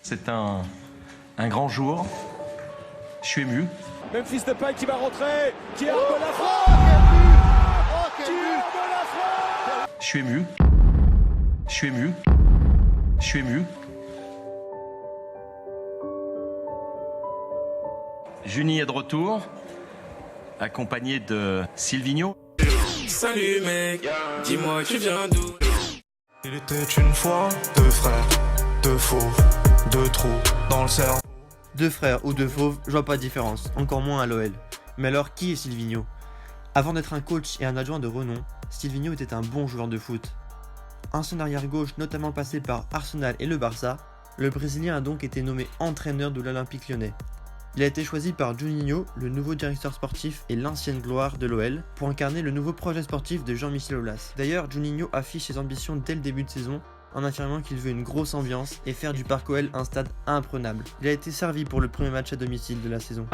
C'est un grand jour. Je suis ému. Memphis Depay qui va rentrer, qui est hors de la France. Quel but Je suis ému. Je suis ému. Je suis ému. Juni est de retour, accompagné de Silvinho. Salut mec, dis-moi tu viens d'où? Il était une fois deux frères, deux fauves, deux trous dans le cerveau. Deux frères ou deux fauves, je vois pas de différence, encore moins à l'OL. Mais alors qui est Silvinho? Avant d'être un coach et un adjoint de renom, Silvinho était un bon joueur de foot. Ancien arrière-gauche notamment passé par Arsenal et le Barça, le Brésilien a donc été nommé entraîneur de l'Olympique Lyonnais. Il a été choisi par Juninho, le nouveau directeur sportif et l'ancienne gloire de l'OL, pour incarner le nouveau projet sportif de Jean-Michel Aulas. D'ailleurs, Juninho affiche ses ambitions dès le début de saison, en affirmant qu'il veut une grosse ambiance et faire du Parc OL un stade imprenable. Il a été servi pour le premier match à domicile de la saison.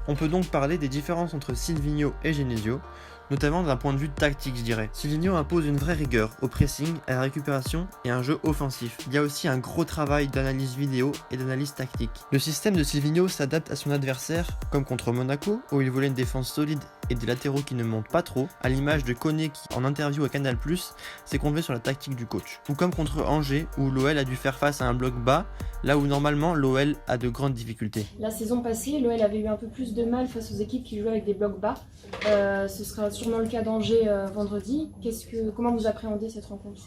On peut donc parler des différences entre Silvinho et Genesio, notamment d'un point de vue tactique je dirais. Silvinho impose une vraie rigueur au pressing, à la récupération et un jeu offensif. Il y a aussi un gros travail d'analyse vidéo et d'analyse tactique. Le système de Silvinho s'adapte à son adversaire, comme contre Monaco, où il voulait une défense solide et des latéraux qui ne montent pas trop, à l'image de Koné qui, en interview à Canal+, s'est convaincu sur la tactique du coach. Ou comme contre Angers, où l'OL a dû faire face à un bloc bas, là où normalement l'OL a de grandes difficultés. La saison passée, l'OL avait eu un peu plus de mal face aux équipes qui jouaient avec des blocs bas. Ce sera sûrement le cas d'Angers vendredi. Comment vous appréhendez cette rencontre ?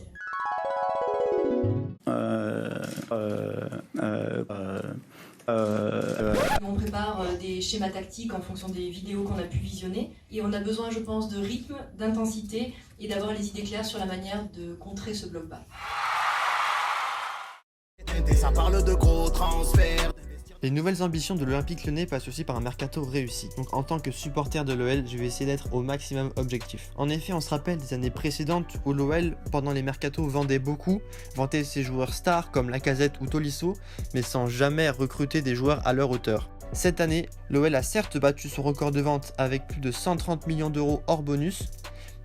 On prépare des schémas tactiques en fonction des vidéos qu'on a pu visionner et on a besoin, je pense, de rythme, d'intensité et d'avoir les idées claires sur la manière de contrer ce bloc bas. Ça parle de gros transferts. Les nouvelles ambitions de l'Olympique Lyonnais passent aussi par un mercato réussi. Donc en tant que supporter de l'OL, je vais essayer d'être au maximum objectif. En effet, on se rappelle des années précédentes où l'OL, pendant les mercatos, vendait beaucoup, vantait ses joueurs stars comme Lacazette ou Tolisso, mais sans jamais recruter des joueurs à leur hauteur. Cette année, l'OL a certes battu son record de vente avec plus de 130 millions d'euros hors bonus,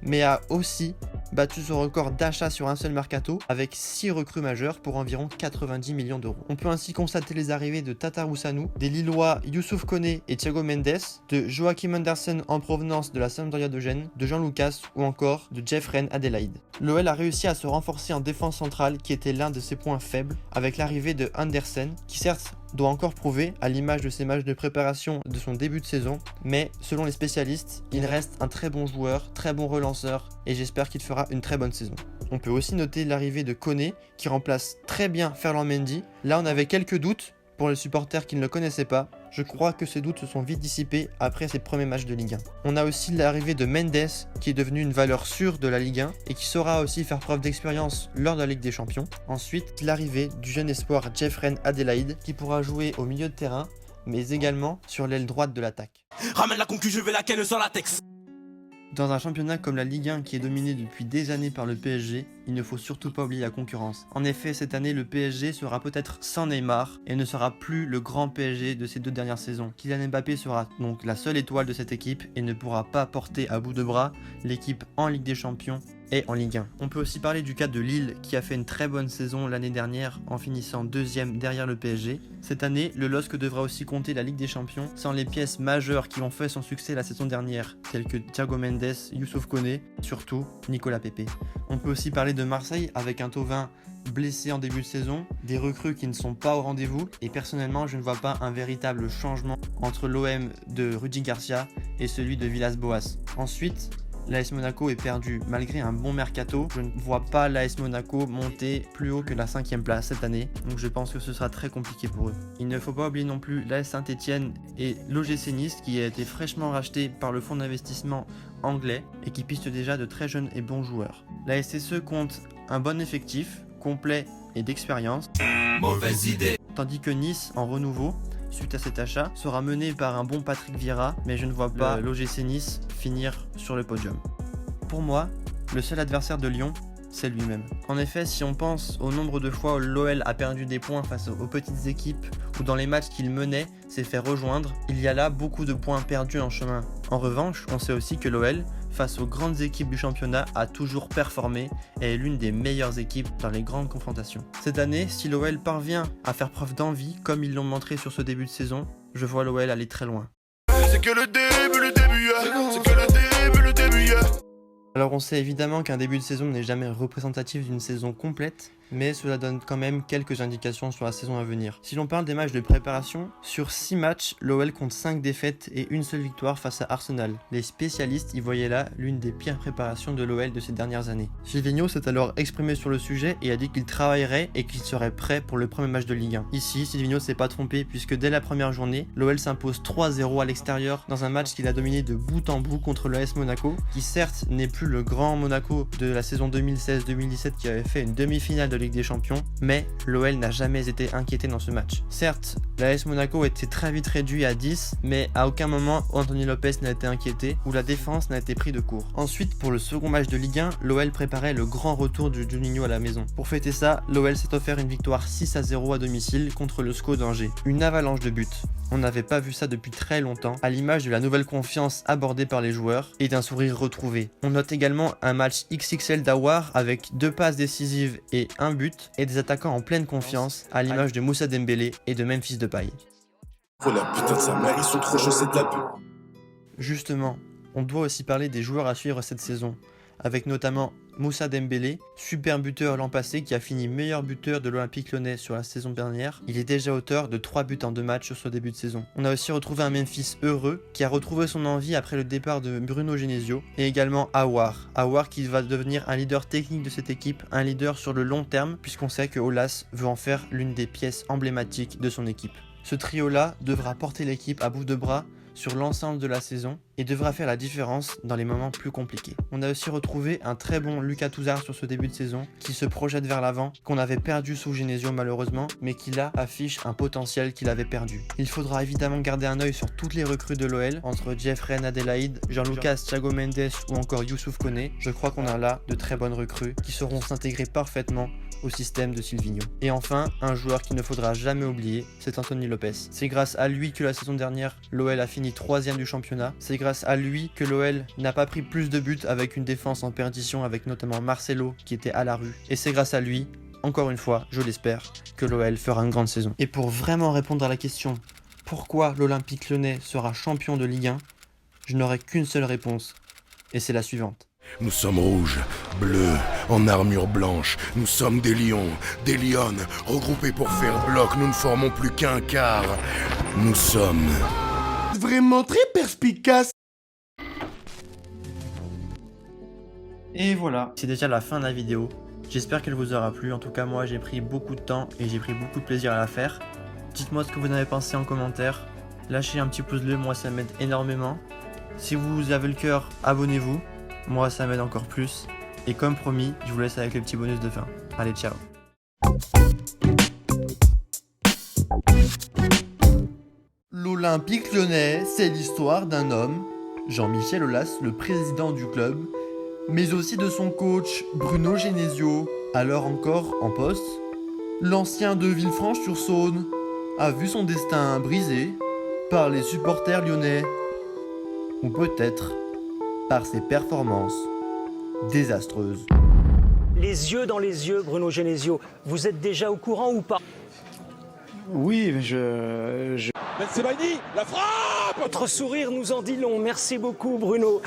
mais a aussi battu son record d'achat sur un seul mercato avec 6 recrues majeures pour environ 90 millions d'euros. On peut ainsi constater les arrivées de Tatarusanu, des Lillois Youssouf Koné et Thiago Mendes, de Joachim Andersen en provenance de la Sampdoria de Gênes, de Jean Lucas ou encore de Jeffrey Adelaide. L'OL a réussi à se renforcer en défense centrale qui était l'un de ses points faibles avec l'arrivée de Andersen qui certes doit encore prouver à l'image de ses matchs de préparation de son début de saison, mais selon les spécialistes, il reste un très bon joueur, très bon relanceur et j'espère qu'il fera une très bonne saison. On peut aussi noter l'arrivée de Koné qui remplace très bien Ferland Mendy. Là on avait quelques doutes pour les supporters qui ne le connaissaient pas. Je crois que ces doutes se sont vite dissipés après ses premiers matchs de Ligue 1. On a aussi l'arrivée de Mendes qui est devenu une valeur sûre de la Ligue 1 et qui saura aussi faire preuve d'expérience lors de la Ligue des Champions. Ensuite, l'arrivée du jeune espoir Jeffrey Adelaide qui pourra jouer au milieu de terrain mais également sur l'aile droite de l'attaque. Ramène la concu, je vais la ken sans latex. Dans un championnat comme la Ligue 1 qui est dominé depuis des années par le PSG, il ne faut surtout pas oublier la concurrence. En effet, cette année, le PSG sera peut-être sans Neymar et ne sera plus le grand PSG de ces 2 dernières saisons. Kylian Mbappé sera donc la seule étoile de cette équipe et ne pourra pas porter à bout de bras l'équipe en Ligue des Champions et en Ligue 1. On peut aussi parler du cas de Lille qui a fait une très bonne saison l'année dernière en finissant 2e derrière le PSG. Cette année, le LOSC devra aussi compter la Ligue des Champions sans les pièces majeures qui ont fait son succès la saison dernière, telles que Thiago Mendes, Youssouf Koné, surtout Nicolas Pepe. On peut aussi parler de Marseille avec un Thauvin blessé en début de saison, des recrues qui ne sont pas au rendez-vous et personnellement je ne vois pas un véritable changement entre l'OM de Rudy Garcia et celui de Villas-Boas. Ensuite, l'AS Monaco est perdu malgré un bon mercato. Je ne vois pas l'AS Monaco monter plus haut que la 5e place cette année, donc je pense que ce sera très compliqué pour eux. Il ne faut pas oublier non plus l'AS Saint-Etienne et l'OGC Nice qui a été fraîchement racheté par le fonds d'investissement anglais et qui piste déjà de très jeunes et bons joueurs. La SSE compte un bon effectif, complet et d'expérience. Mauvaise idée. Tandis que Nice, en renouveau, suite à cet achat, sera mené par un bon Patrick Vieira, mais je ne vois pas l'OGC Nice finir sur le podium. Pour moi, le seul adversaire de Lyon, c'est lui-même. En effet, si on pense au nombre de fois où l'OL a perdu des points face aux petites équipes ou dans les matchs qu'il menait s'est fait rejoindre, il y a là beaucoup de points perdus en chemin. En revanche, on sait aussi que l'OL face aux grandes équipes du championnat, a toujours performé et est l'une des meilleures équipes dans les grandes confrontations. Cette année, si l'OL parvient à faire preuve d'envie, comme ils l'ont montré sur ce début de saison, je vois l'OL aller très loin. C'est que le début, c'est que le début. Alors on sait évidemment qu'un début de saison n'est jamais représentatif d'une saison complète, mais cela donne quand même quelques indications sur la saison à venir. Si l'on parle des matchs de préparation, sur 6 matchs, l'OL compte 5 défaites et une seule victoire face à Arsenal. Les spécialistes y voyaient là l'une des pires préparations de l'OL de ces dernières années. Silvino s'est alors exprimé sur le sujet et a dit qu'il travaillerait et qu'il serait prêt pour le premier match de Ligue 1. Ici, Silvino s'est pas trompé puisque dès la première journée, l'OL s'impose 3-0 à l'extérieur dans un match qu'il a dominé de bout en bout contre l'AS Monaco, qui certes n'est plus le grand Monaco de la saison 2016-2017 qui avait fait une demi-finale de Ligue des Champions, mais l'OL n'a jamais été inquiété dans ce match. Certes, l'AS Monaco était très vite réduit à 10, mais à aucun moment Anthony Lopez n'a été inquiété ou la défense n'a été pris de court. Ensuite, pour le second match de Ligue 1, l'OL préparait le grand retour de Juninho à la maison. Pour fêter ça, l'OL s'est offert une victoire 6-0 à domicile contre le SCO d'Angers. Une avalanche de buts. On n'avait pas vu ça depuis très longtemps, à l'image de la nouvelle confiance abordée par les joueurs et d'un sourire retrouvé. On note également un match XXL d'Aouar avec 2 passes décisives et 1 but, et des attaquants en pleine confiance, à l'image de Moussa Dembélé et de Memphis Depay. Oh la putain de sa mère, ils sont trop chaussés de la pub. Justement, on doit aussi parler des joueurs à suivre cette saison, avec notamment Moussa Dembélé, super buteur l'an passé qui a fini meilleur buteur de l'Olympique Lyonnais sur la saison dernière. Il est déjà auteur de 3 buts en 2 matchs sur ce début de saison. On a aussi retrouvé un Memphis heureux qui a retrouvé son envie après le départ de Bruno Genesio, et également Aouar qui va devenir un leader technique de cette équipe, un leader sur le long terme puisqu'on sait que Aulas veut en faire l'une des pièces emblématiques de son équipe. Ce trio-là devra porter l'équipe à bout de bras sur l'ensemble de la saison et devra faire la différence dans les moments plus compliqués. On a aussi retrouvé un très bon Lucas Touzard sur ce début de saison qui se projette vers l'avant, qu'on avait perdu sous Genesio malheureusement, mais qui là affiche un potentiel qu'il avait perdu. Il faudra évidemment garder un œil sur toutes les recrues de l'OL, entre Jeffrey Adelaide, Jean-Lucas Thiago Mendes ou encore Youssouf Koné. Je crois qu'on a là de très bonnes recrues qui sauront s'intégrer parfaitement au système de Silvino. Et enfin, un joueur qu'il ne faudra jamais oublier, c'est Anthony Lopez. C'est grâce à lui que la saison dernière, l'OL a fini 3ème du championnat. C'est grâce à lui que l'OL n'a pas pris plus de buts avec une défense en perdition, avec notamment Marcelo qui était à la rue. Et c'est grâce à lui, encore une fois, je l'espère, que l'OL fera une grande saison. Et pour vraiment répondre à la question pourquoi l'Olympique Lyonnais sera champion de Ligue 1, je n'aurai qu'une seule réponse, et c'est la suivante. Nous sommes rouges, bleus, en armure blanche. Nous sommes des lions, des lionnes, regroupés pour faire bloc. Nous ne formons plus qu'un quart. Nous sommes vraiment très perspicaces. Et voilà, c'est déjà la fin de la vidéo. J'espère qu'elle vous aura plu. En tout cas, moi, j'ai pris beaucoup de temps et j'ai pris beaucoup de plaisir à la faire. Dites-moi ce que vous en avez pensé en commentaire. Lâchez un petit pouce bleu, moi, ça m'aide énormément. Si vous avez le cœur, abonnez-vous. Moi, ça m'aide encore plus. Et comme promis, je vous laisse avec le petit bonus de fin. Allez, ciao. L'Olympique Lyonnais, c'est l'histoire d'un homme, Jean-Michel Aulas, le président du club, mais aussi de son coach Bruno Genesio, alors encore en poste. L'ancien de Villefranche-sur-Saône a vu son destin brisé par les supporters lyonnais, ou peut-être par ses performances désastreuses. Les yeux dans les yeux, Bruno Genesio, vous êtes déjà au courant ou pas? Oui, mais Benzemaini, la frappe! Votre sourire nous en dit long. Merci beaucoup, Bruno.